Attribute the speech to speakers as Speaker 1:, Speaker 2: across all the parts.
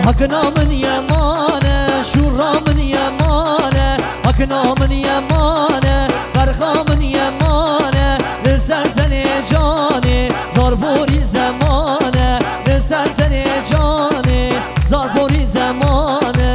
Speaker 1: حقنا من يمانه شورا من يمانه حقنا من يمانه برخا من يمانه لسرزن جانه زارفوری زمانه لسرزن جانه زارفوری زمانه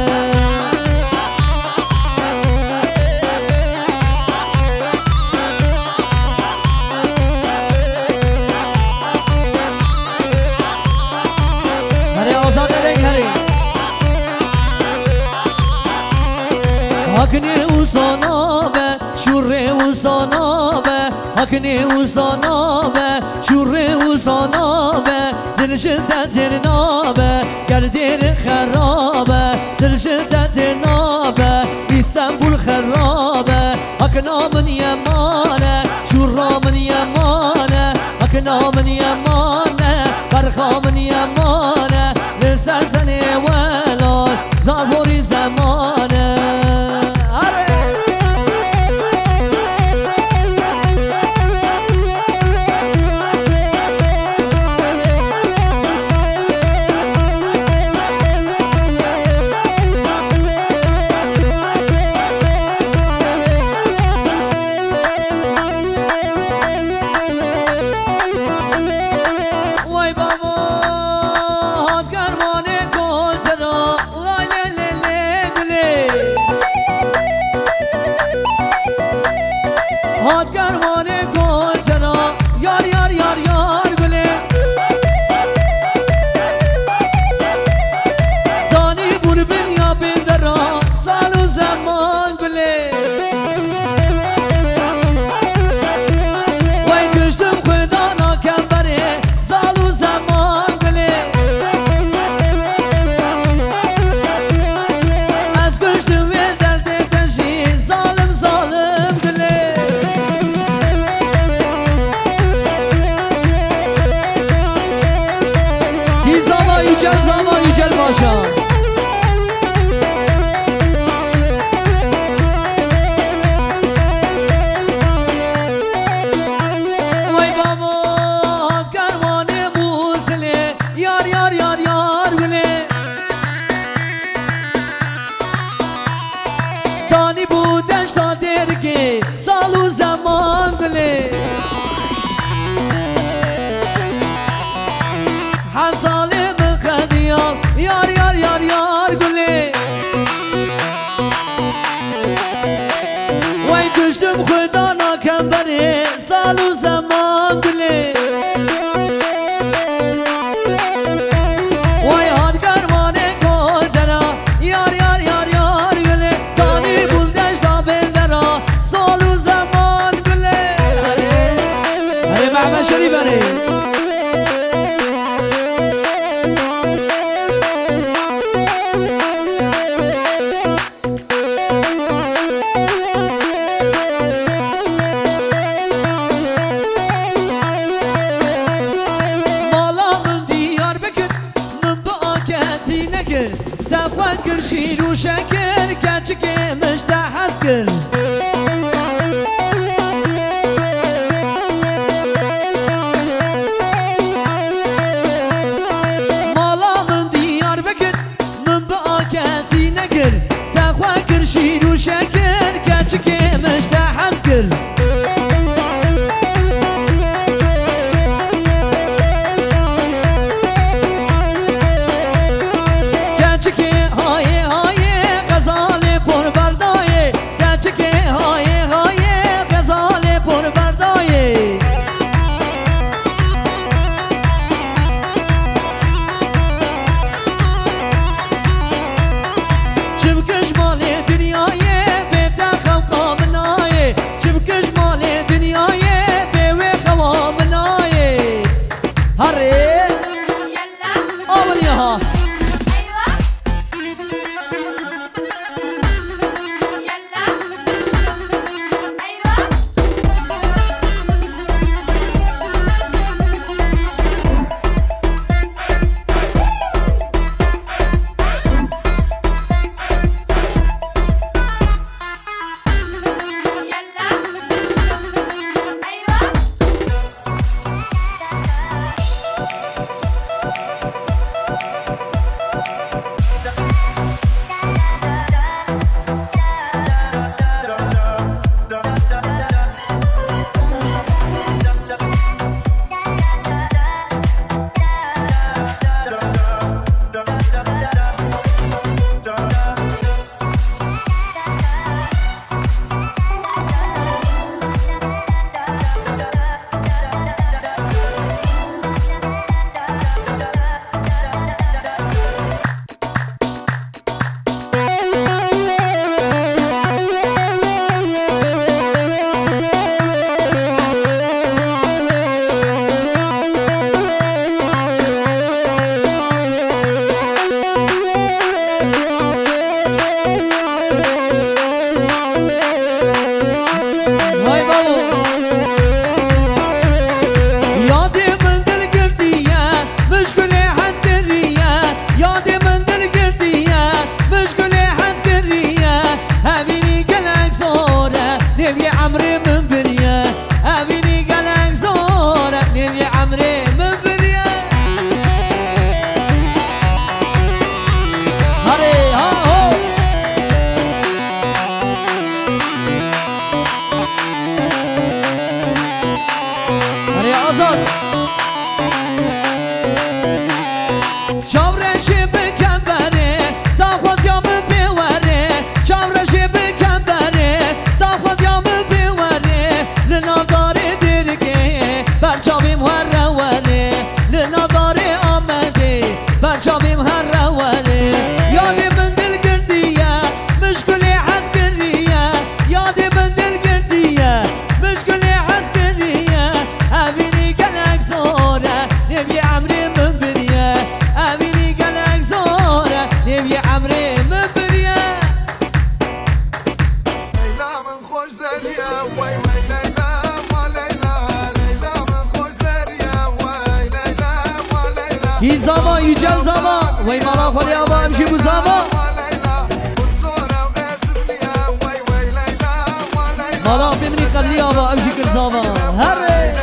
Speaker 1: Hakni uzanabe, şurre uzanabe, hakni uzanabe, şurre uzanabe, dilşi tetirnabe, gerdir kharabe, dilşi tetirnabe, İstanbul kharabe, hakna min yemane, şurra min yemane, hakna min yemane, barkha min yemane, lisersene velal, zarfori zamane. هي زابا يجل زابا وي مالا خولي ابا امشي بو زابا مالا بمني قلي ابا امشي كر زابا هري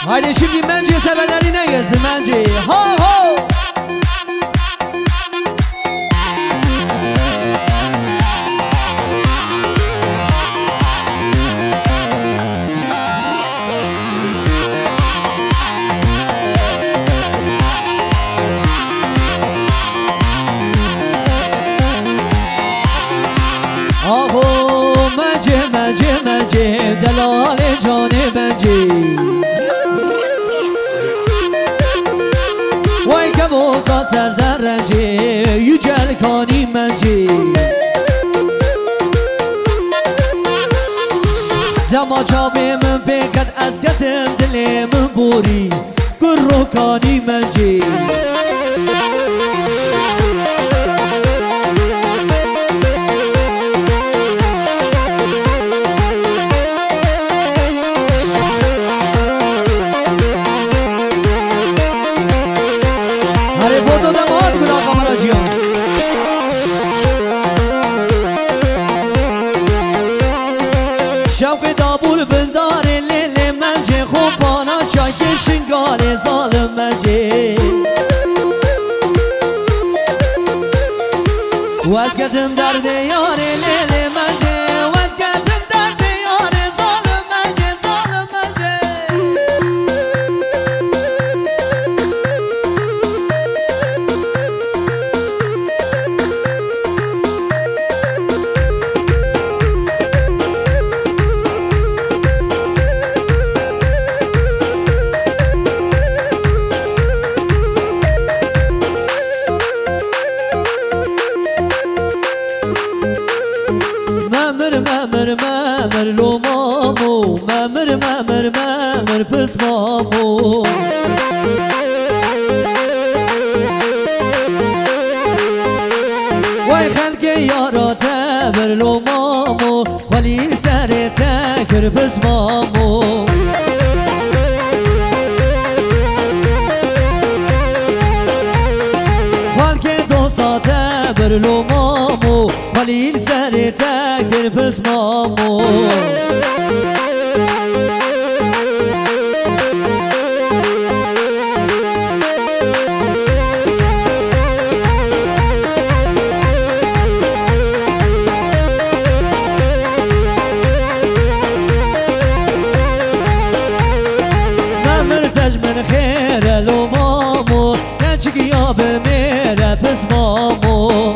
Speaker 1: هايدي şimdi bence severlerine gelsin bence. Ha ha. Aho mence delale cane bence. Vay kevoka serderece yücel kani mence. Cama çavimin peket ezgetim dilimin buri Gurru kani mence. Şevki dabul bindar lili mence Khubana çayki şingari zalim mence Vazgetim derdi yari lili mence Vazgetim derdi yari zalim mence Zalim mence Memir lo mamu Memir pis mamu Vay halki yara teber lo mamu Vali seri tekir pis mamu Halki dosa teber lo mamu Vali seri tekir pis mamu من خير لو مامو كانشك يا بميرة بس مامو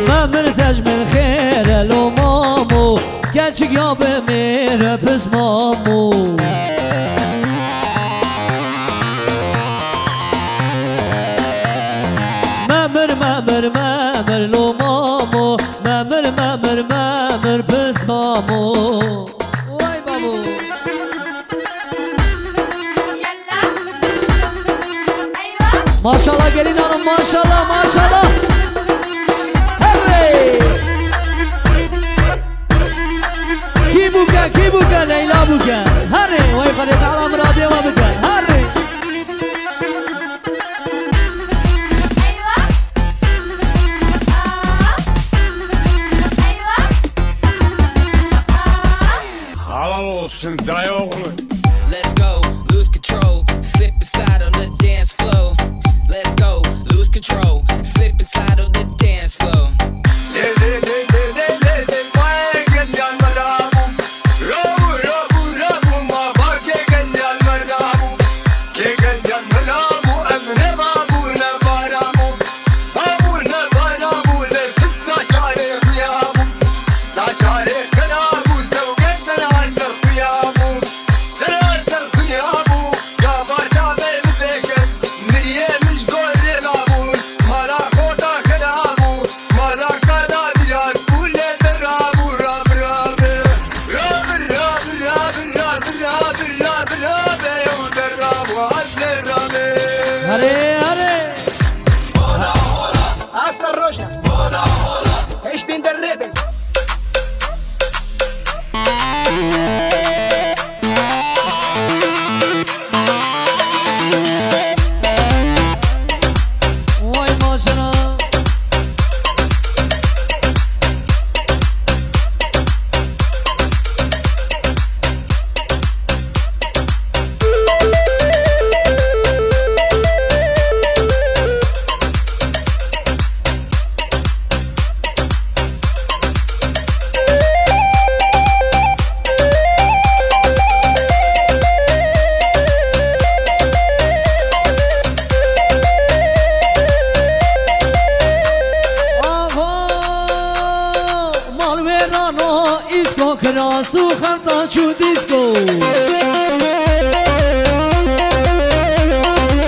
Speaker 1: ما مرتاج من خير لو مامو كانشك يا بميرة بس مامو مامر لو مامو مامر بس مامو واي بابو
Speaker 2: يلا ايوه
Speaker 1: ما شاء الله قليل انا ما شاء الله هري كيبوكا ليلى بوكا هري واي خليت على مرادي وابكا هري
Speaker 3: Let's go, lose control, slip inside on the dance floor. Let's go, lose control, slip inside on the dance floor.
Speaker 1: کراسو خمتا چو دیسکو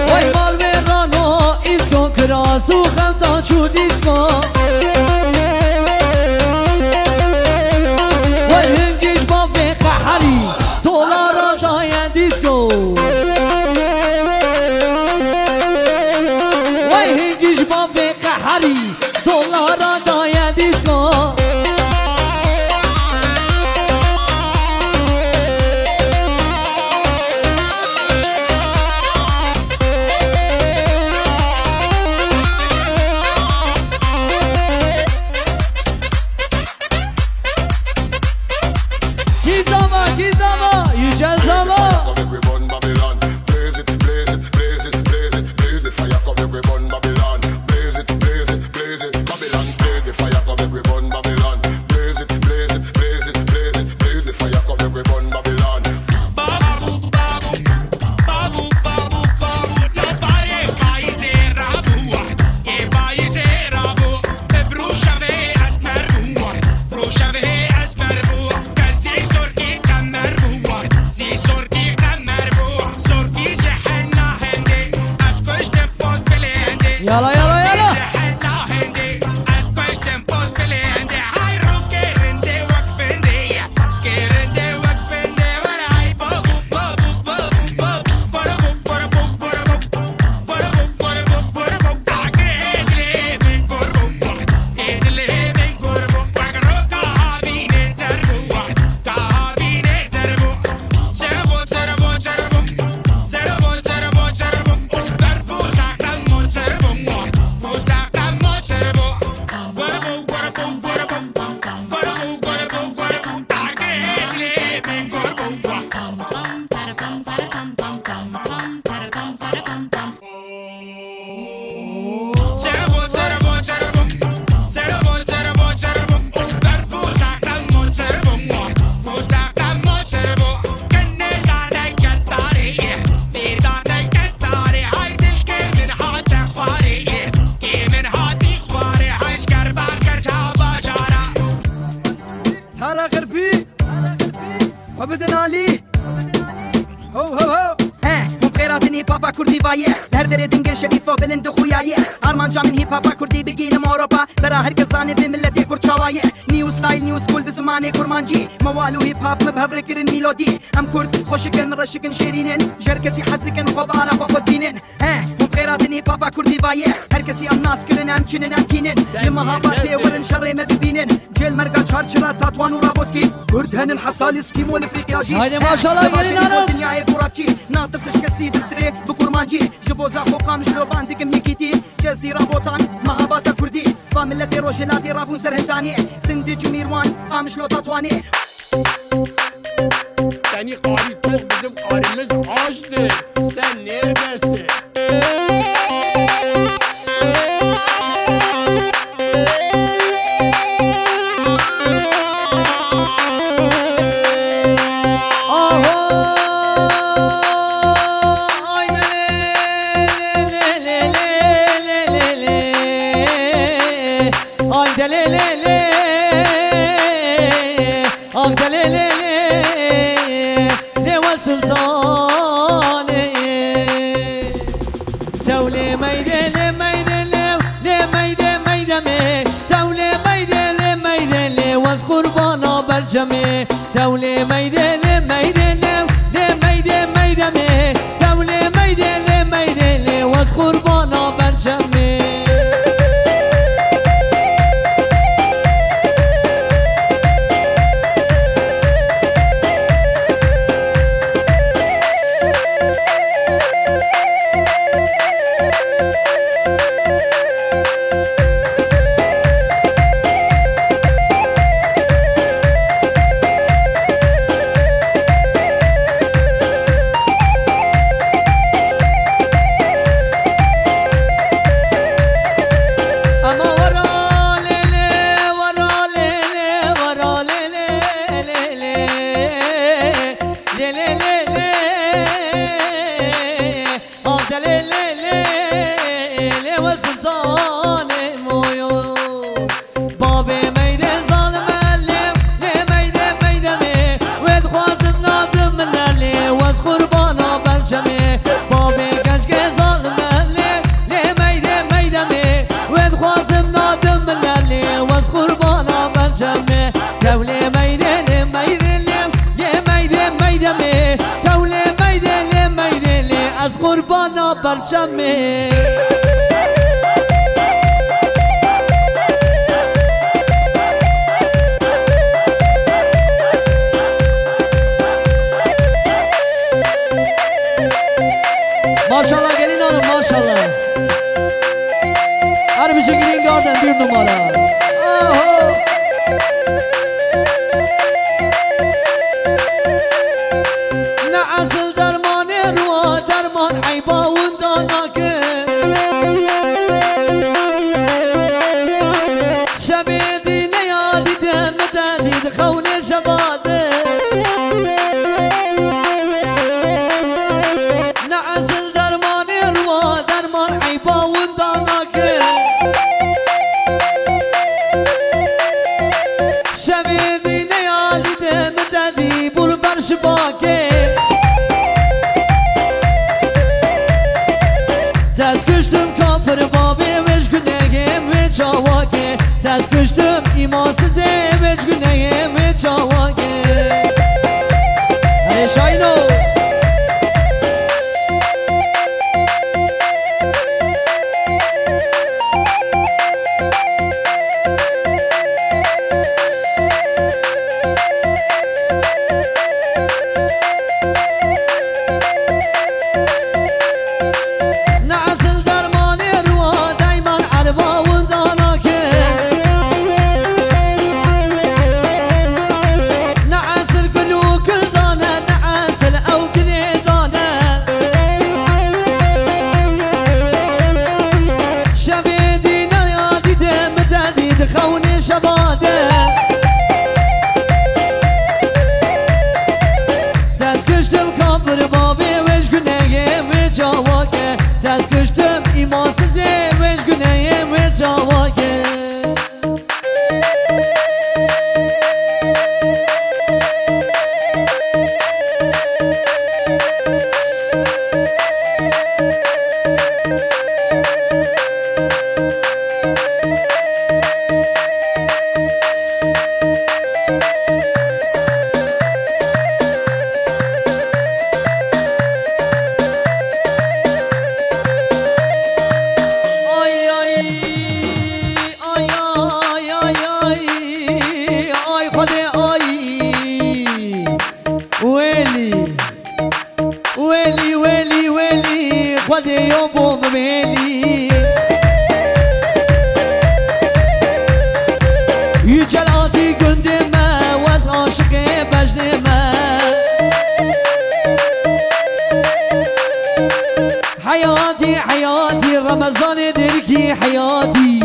Speaker 1: وای مال برانو ایسکو کراسو خمتا چو دیسکو وای هنگیش با قهری دولارا جای دیسکو وای هنگیش با قهری دولارا جای دیسکو يلا يلا يلا بابا كردي بايه هر دري دنگل شريفه بلند خويايه ارمان جامن هيب هوب كردي بگينم اوروبا برا هر كسانه بملتي كرچاوايه نيو ستايل نيو سكول بزمانه كرمانجي موالو هيب هوب مبهور كرن ميلودي ام كرد خوشكن رشكن شيرينن جركسي حزركن خب على خودينن هم خيراتني بابا كردي بايه هر كسي ام ناس كرن ام چنن ام كينن يمهاباتي ورن شر ما ببينن جيل مرقا چارچرا تاتوان ورابوسكي كردهن الحتى الاسكيمو الافريقياجي هاي ما شاء الله يلينا الدنيا كورابچي ناطفش كسي دستري بكرمانجي جبوزا خوقام شلو باندكم يكيتي جزيرة بوطان مهاباتا كردي فاملتي روجلاتي رابون سرهداني سندي جميروان قامشلو تطواني
Speaker 2: سنی قاری توق bizim qarimiz açtı. Sen neredesin?
Speaker 1: جمي تولي ميدان ميدان ميدان ميدان تولي ميدان ميدان واذكر بانا برجمي
Speaker 4: برچمه ماشالله gelin hanım maşallah. Harbici Green Garden bir numara. Oho. Ne asıl dermanı ruha derman aybağından akı. Şebedi ne yadi demeden dedi kavne şebadı. Ne asıl dermanı ruha derman aybağından akı. Şebedi ne yadi demeden dedi bunu barşı bakı. Tez kuştum kafir babi veç güneyim ve çavake. Tez kuştum imansız veç güneyim ve çavake. Hey Şayno imansız veç güneyim ve çavake. Yücel adi gündeme vaz aşıkı bejneme. Hayati hayati Ramazan edir ki hayati.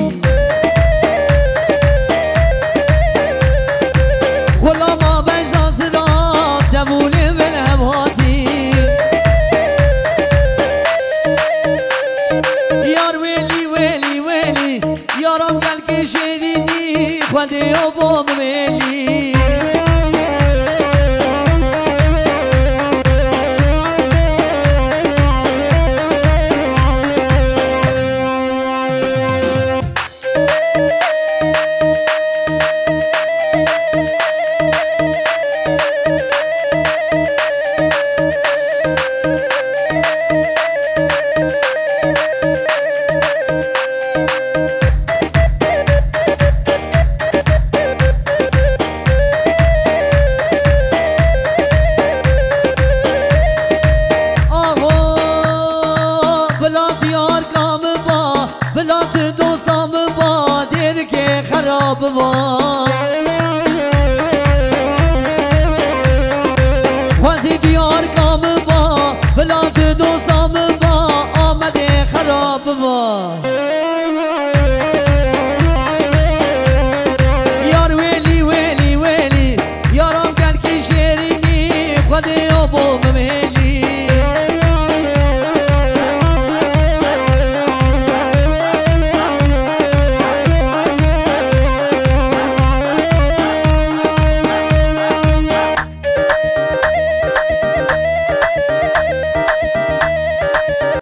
Speaker 4: Kulama bejna sırat devuli ve nevati. Yar veli veli veli yaram gel ki şerini khwade obom veli. خوازی دیار کام با بلاد دوستام با آمده خراب با.